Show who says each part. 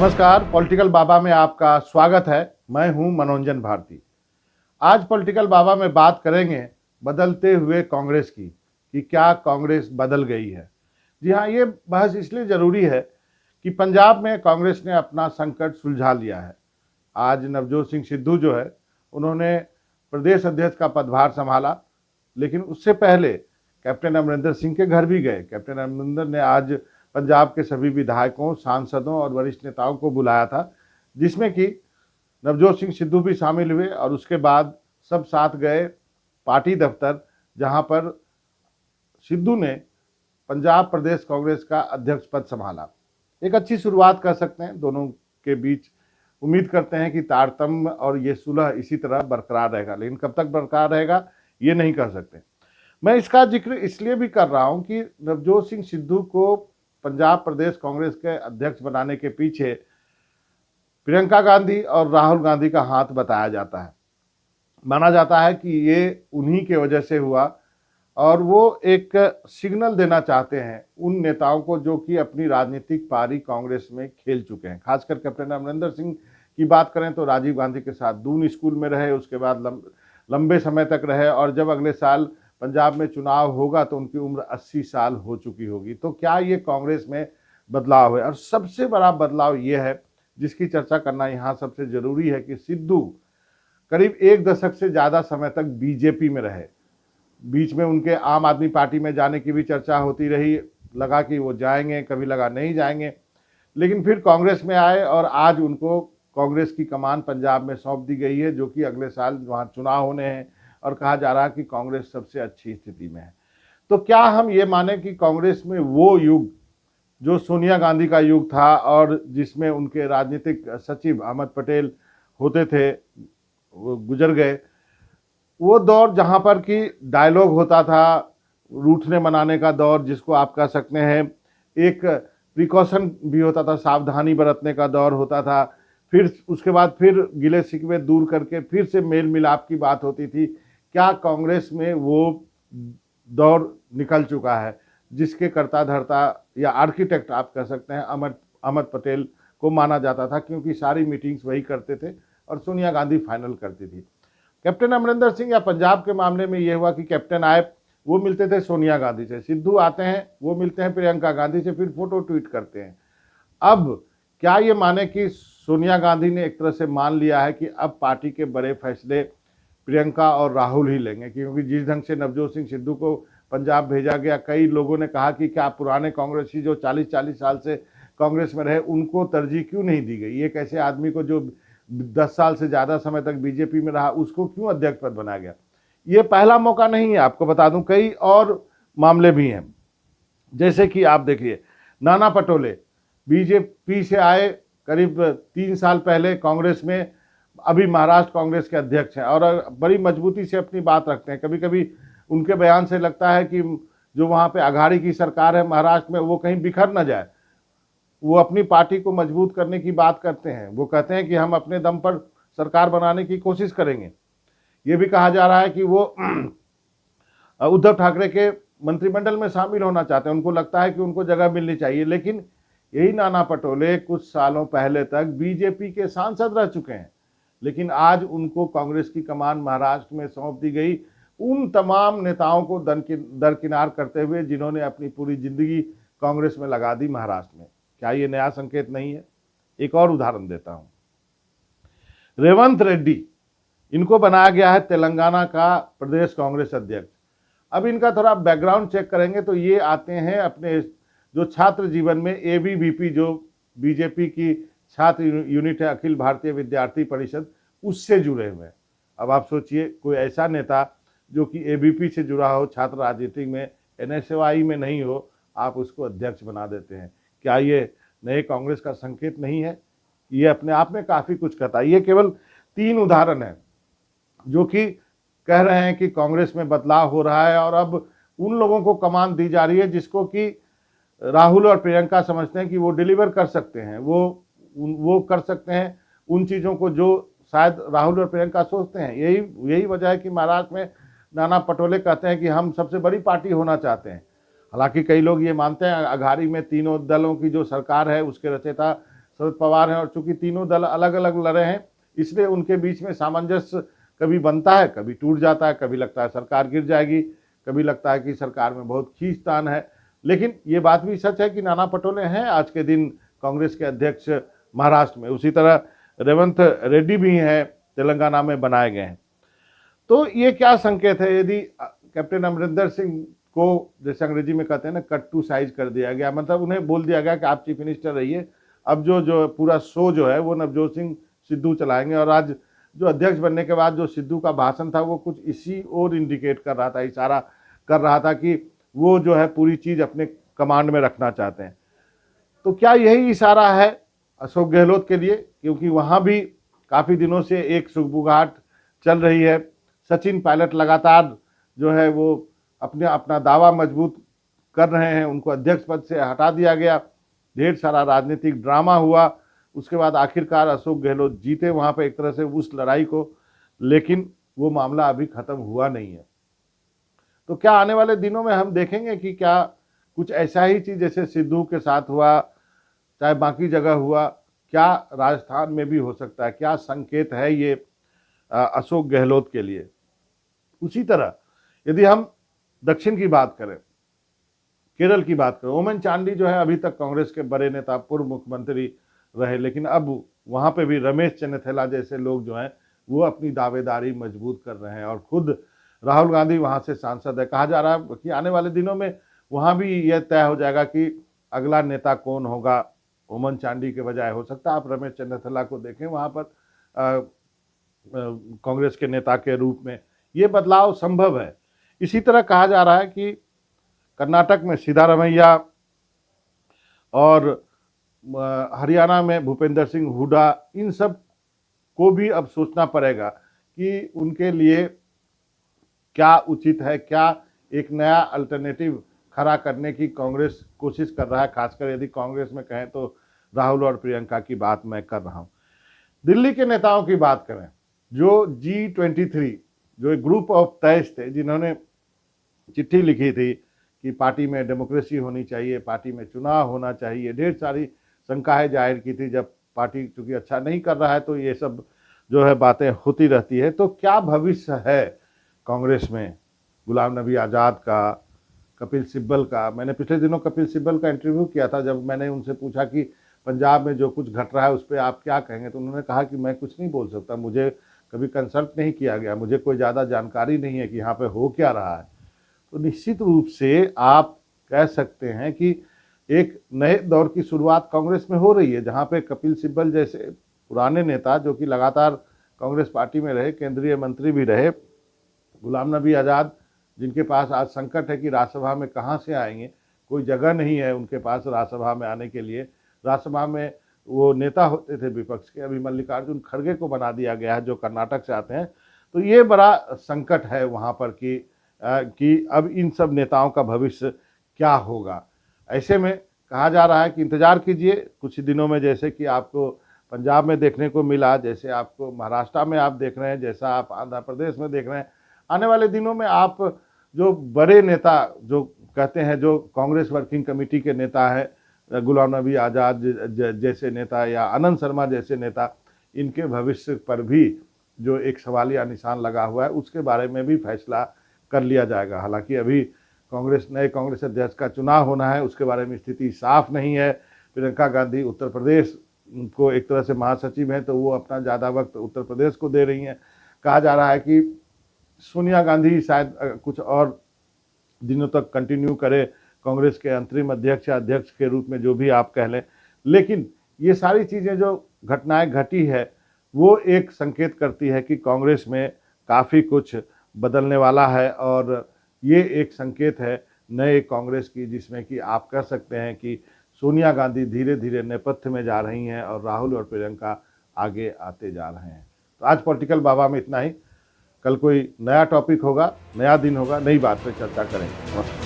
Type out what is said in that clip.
Speaker 1: नमस्कार, पॉलिटिकल बाबा में आपका स्वागत है। मैं हूं मनोरंजन भारती। आज पॉलिटिकल बाबा में बात करेंगे बदलते हुए कांग्रेस की कि क्या कांग्रेस बदल गई है। जी हाँ, ये बहस इसलिए ज़रूरी है कि पंजाब में कांग्रेस ने अपना संकट सुलझा लिया है। आज नवजोत सिंह सिद्धू जो है, उन्होंने प्रदेश अध्यक्ष का पदभार संभाला, लेकिन उससे पहले कैप्टन अमरिंदर सिंह के घर भी गए। कैप्टन अमरिंदर ने आज पंजाब के सभी विधायकों, सांसदों और वरिष्ठ नेताओं को बुलाया था, जिसमें कि नवजोत सिंह सिद्धू भी शामिल हुए और उसके बाद सब साथ गए पार्टी दफ्तर, जहां पर सिद्धू ने पंजाब प्रदेश कांग्रेस का अध्यक्ष पद संभाला। एक अच्छी शुरुआत कर सकते हैं दोनों के बीच। उम्मीद करते हैं कि तारतम्य और ये सुलह इसी तरह बरकरार रहेगा, लेकिन कब तक बरकरार रहेगा ये नहीं कह सकते। मैं इसका जिक्र इसलिए भी कर रहा हूं कि नवजोत सिंह सिद्धू को पंजाब प्रदेश कांग्रेस के अध्यक्ष बनाने के पीछे प्रियंका गांधी और राहुल गांधी का हाथ बताया जाता है। माना जाता है कि ये उन्हीं के वजह से हुआ और वो एक सिग्नल देना चाहते हैं उन नेताओं को जो कि अपनी राजनीतिक पारी कांग्रेस में खेल चुके हैं। खासकर कैप्टन अमरिंदर सिंह की बात करें तो राजीव गांधी के साथ दून स्कूल में रहे, उसके बाद लंबे समय तक रहे और जब अगले साल पंजाब में चुनाव होगा तो उनकी उम्र 80 साल हो चुकी होगी। तो क्या ये कांग्रेस में बदलाव है? और सबसे बड़ा बदलाव ये है जिसकी चर्चा करना यहाँ सबसे जरूरी है कि सिद्धू करीब एक दशक से ज़्यादा समय तक बीजेपी में रहे। बीच में उनके आम आदमी पार्टी में जाने की भी चर्चा होती रही, लगा कि वो जाएंगे, कभी लगा नहीं जाएंगे, लेकिन फिर कांग्रेस में आए और आज उनको कांग्रेस की कमान पंजाब में सौंप दी गई है, जो कि अगले साल वहाँ चुनाव होने हैं और कहा जा रहा है कि कांग्रेस सबसे अच्छी स्थिति में है। तो क्या हम ये माने कि कांग्रेस में वो युग जो सोनिया गांधी का युग था और जिसमें उनके राजनीतिक सचिव अहमद पटेल होते थे, वो गुजर गए, वो दौर जहां पर कि डायलॉग होता था, रूठने मनाने का दौर जिसको आप कह सकते हैं, एक प्रिकॉशन भी होता था, सावधानी बरतने का दौर होता था, फिर उसके बाद फिर गिले शिकवे दूर करके फिर से मेल मिलाप की बात होती थी। क्या कांग्रेस में वो दौर निकल चुका है जिसके कर्ता धर्ता या आर्किटेक्ट आप कह सकते हैं अहमद पटेल को माना जाता था, क्योंकि सारी मीटिंग्स वही करते थे और सोनिया गांधी फाइनल करती थी। कैप्टन अमरिंदर सिंह या पंजाब के मामले में यह हुआ कि कैप्टन आए, वो मिलते थे सोनिया गांधी से, सिद्धू आते हैं, वो मिलते हैं प्रियंका गांधी से, फिर फोटो ट्वीट करते हैं। अब क्या ये माने कि सोनिया गांधी ने एक तरह से मान लिया है कि अब पार्टी के बड़े फैसले प्रियंका और राहुल ही लेंगे, क्योंकि जिस ढंग से नवजोत सिंह सिद्धू को पंजाब भेजा गया, कई लोगों ने कहा कि क्या पुराने कांग्रेसी जो 40-40 साल से कांग्रेस में रहे उनको तरजीह क्यों नहीं दी गई? एक ऐसे आदमी को जो 10 साल से ज़्यादा समय तक बीजेपी में रहा, उसको क्यों अध्यक्ष पद बनाया गया? ये पहला मौका नहीं है, आपको बता दूं कई और मामले भी हैं। जैसे कि आप देखिए, नाना पटोले बीजेपी से आए, करीब 3 साल पहले कांग्रेस में, अभी महाराष्ट्र कांग्रेस के अध्यक्ष हैं और बड़ी मजबूती से अपनी बात रखते हैं। कभी कभी उनके बयान से लगता है कि जो वहाँ पे अघाड़ी की सरकार है महाराष्ट्र में, वो कहीं बिखर न जाए। वो अपनी पार्टी को मजबूत करने की बात करते हैं। वो कहते हैं कि हम अपने दम पर सरकार बनाने की कोशिश करेंगे। ये भी कहा जा रहा है कि वो उद्धव ठाकरे के मंत्रिमंडल में शामिल होना चाहते हैं, उनको लगता है कि उनको जगह मिलनी चाहिए। लेकिन यही नाना पटोले कुछ सालों पहले तक बीजेपी के सांसद रह चुके हैं, लेकिन आज उनको कांग्रेस की कमान महाराष्ट्र में सौंप दी गई, उन तमाम नेताओं को दरकिनार करते हुए जिन्होंने अपनी पूरी जिंदगी कांग्रेस में लगा दी महाराष्ट्र में। क्या ये नया संकेत नहीं है? एक और उदाहरण देता हूं, रेवंत रेड्डी, इनको बनाया गया है तेलंगाना का प्रदेश कांग्रेस अध्यक्ष। अब इनका थोड़ा बैकग्राउंड चेक करेंगे तो ये आते हैं अपने जो छात्र जीवन में एबीवीपी, जो बीजेपी की छात्र यूनिट है, अखिल भारतीय विद्यार्थी परिषद, उससे जुड़े हुए हैं। अब आप सोचिए, कोई ऐसा नेता जो कि एबीपी से जुड़ा हो, छात्र राजनीति में, एनएसयूआई में नहीं हो, आप उसको अध्यक्ष बना देते हैं। क्या ये नए कांग्रेस का संकेत नहीं है? ये अपने आप में काफ़ी कुछ कहता है। ये केवल 3 उदाहरण हैं जो कि कह रहे हैं कि कांग्रेस में बदलाव हो रहा है और अब उन लोगों को कमान दी जा रही है जिसको कि राहुल और प्रियंका समझते हैं कि वो डिलीवर कर सकते हैं, वो कर सकते हैं उन चीज़ों को जो शायद राहुल और प्रियंका सोचते हैं। यही वजह है कि महाराष्ट्र में नाना पटोले कहते हैं कि हम सबसे बड़ी पार्टी होना चाहते हैं। हालांकि कई लोग ये मानते हैं अघाड़ी में तीनों दलों की जो सरकार है उसके रचयिता शरद पवार हैं, और चूंकि तीनों दल अलग अलग लड़े हैं इसलिए उनके बीच में सामंजस्य कभी बनता है, कभी टूट जाता है, कभी लगता है सरकार गिर जाएगी, कभी लगता है कि सरकार में बहुत खींचतान है। लेकिन ये बात भी सच है कि नाना पटोले हैं आज के दिन कांग्रेस के अध्यक्ष महाराष्ट्र में, उसी तरह रेवंत रेड्डी भी हैं तेलंगाना में बनाए गए हैं। तो ये क्या संकेत है यदि कैप्टन अमरिंदर सिंह को, जैसे अंग्रेजी में कहते हैं ना, कट टू साइज कर दिया गया, मतलब उन्हें बोल दिया गया कि आप चीफ मिनिस्टर रहिए, अब जो पूरा शो जो है वो नवजोत सिंह सिद्धू चलाएंगे। और आज जो अध्यक्ष बनने के बाद जो सिद्धू का भाषण था वो कुछ इसी ओर इंडिकेट कर रहा था, इशारा कर रहा था कि वो जो है पूरी चीज अपने कमांड में रखना चाहते हैं। तो क्या यही इशारा है अशोक गहलोत के लिए, क्योंकि वहां भी काफी दिनों से एक सुगबुगाहट चल रही है। सचिन पायलट लगातार जो है वो अपना दावा मजबूत कर रहे हैं, उनको अध्यक्ष पद से हटा दिया गया, ढेर सारा राजनीतिक ड्रामा हुआ, उसके बाद आखिरकार अशोक गहलोत जीते वहां पे एक तरह से उस लड़ाई को, लेकिन वो मामला अभी खत्म हुआ नहीं है। तो क्या आने वाले दिनों में हम देखेंगे कि क्या कुछ ऐसा ही चीज जैसे सिद्धू के साथ हुआ, चाहे बाकी जगह हुआ, क्या राजस्थान में भी हो सकता है? क्या संकेत है ये अशोक गहलोत के लिए? उसी तरह यदि हम दक्षिण की बात करें, केरल की बात करें, ओमन चांडी जो है अभी तक कांग्रेस के बड़े नेता, पूर्व मुख्यमंत्री रहे, लेकिन अब वहां पे भी रमेश चन्नीथैला जैसे लोग जो हैं वो अपनी दावेदारी मजबूत कर रहे हैं, और खुद राहुल गांधी वहां से सांसद है। कहा जा रहा है कि आने वाले दिनों में वहां भी यह तय हो जाएगा कि अगला नेता कौन होगा। ओमन चांडी के बजाय हो सकता है आप रमेश चन्नीथैला को देखें वहां पर कांग्रेस के नेता के रूप में। ये बदलाव संभव है। इसी तरह कहा जा रहा है कि कर्नाटक में सिद्धारमैया और हरियाणा में भूपेंद्र सिंह हुड्डा, इन सब को भी अब सोचना पड़ेगा कि उनके लिए क्या उचित है, क्या एक नया अल्टरनेटिव खड़ा करने की कांग्रेस कोशिश कर रहा है। खासकर यदि कांग्रेस में कहें तो राहुल और प्रियंका की बात मैं कर रहा हूं। दिल्ली के नेताओं की बात करें, जो G23 जो एक ग्रुप ऑफ तेईस थे जिन्होंने चिट्ठी लिखी थी कि पार्टी में डेमोक्रेसी होनी चाहिए, पार्टी में चुनाव होना चाहिए, ढेर सारी शंकाएं जाहिर की थी। जब पार्टी चूंकि अच्छा नहीं कर रहा है तो ये सब जो है बातें होती रहती है। तो क्या भविष्य है कांग्रेस में गुलाम नबी आज़ाद का, कपिल सिब्बल का? मैंने पिछले दिनों कपिल सिब्बल का इंटरव्यू किया था, जब मैंने उनसे पूछा कि पंजाब में जो कुछ घट रहा है उस पर आप क्या कहेंगे, तो उन्होंने कहा कि मैं कुछ नहीं बोल सकता, मुझे कभी कंसल्ट नहीं किया गया, मुझे कोई ज़्यादा जानकारी नहीं है कि यहाँ पे हो क्या रहा है। तो निश्चित रूप से आप कह सकते हैं कि एक नए दौर की शुरुआत कांग्रेस में हो रही है, जहाँ पे कपिल सिब्बल जैसे पुराने नेता जो कि लगातार कांग्रेस पार्टी में रहे, केंद्रीय मंत्री भी रहे, गुलाम नबी आज़ाद जिनके पास आज संकट है कि राज्यसभा में कहाँ से आएंगे, कोई जगह नहीं है उनके पास राज्यसभा में आने के लिए। राज्यसभा में वो नेता होते थे विपक्ष के, अभी मल्लिकार्जुन खड़गे को बना दिया गया है जो कर्नाटक से आते हैं। तो ये बड़ा संकट है वहाँ पर कि अब इन सब नेताओं का भविष्य क्या होगा। ऐसे में कहा जा रहा है कि इंतजार कीजिए, कुछ दिनों में जैसे कि आपको पंजाब में देखने को मिला, जैसे आपको महाराष्ट्र में आप देख रहे हैं, जैसा आप आंध्र प्रदेश में देख रहे हैं, आने वाले दिनों में आप जो बड़े नेता जो कहते हैं, जो कांग्रेस वर्किंग कमेटी के नेता है, गुलाम नबी आज़ाद जैसे नेता या आनंद शर्मा जैसे नेता, इनके भविष्य पर भी जो एक सवालिया निशान लगा हुआ है उसके बारे में भी फैसला कर लिया जाएगा। हालांकि अभी नए कांग्रेस अध्यक्ष का चुनाव होना है, उसके बारे में स्थिति साफ नहीं है। प्रियंका गांधी उत्तर प्रदेश को एक तरह से महासचिव हैं, तो वो अपना ज़्यादा वक्त उत्तर प्रदेश को दे रही हैं। कहा जा रहा है कि सोनिया गांधी शायद कुछ और दिनों तक कंटिन्यू करे कांग्रेस के अंतरिम अध्यक्ष या अध्यक्ष के रूप में, जो भी आप कह लें। लेकिन ये सारी चीज़ें जो घटनाएं घटी है वो एक संकेत करती है कि कांग्रेस में काफ़ी कुछ बदलने वाला है, और ये एक संकेत है नए कांग्रेस की, जिसमें कि आप कह सकते हैं कि सोनिया गांधी धीरे धीरे नेपथ्य में जा रही हैं और राहुल और प्रियंका आगे आते जा रहे हैं। तो आज पॉलिटिकल बाबा में इतना ही। कल कोई नया टॉपिक होगा, नया दिन होगा, नई बात पे चर्चा करेंगे।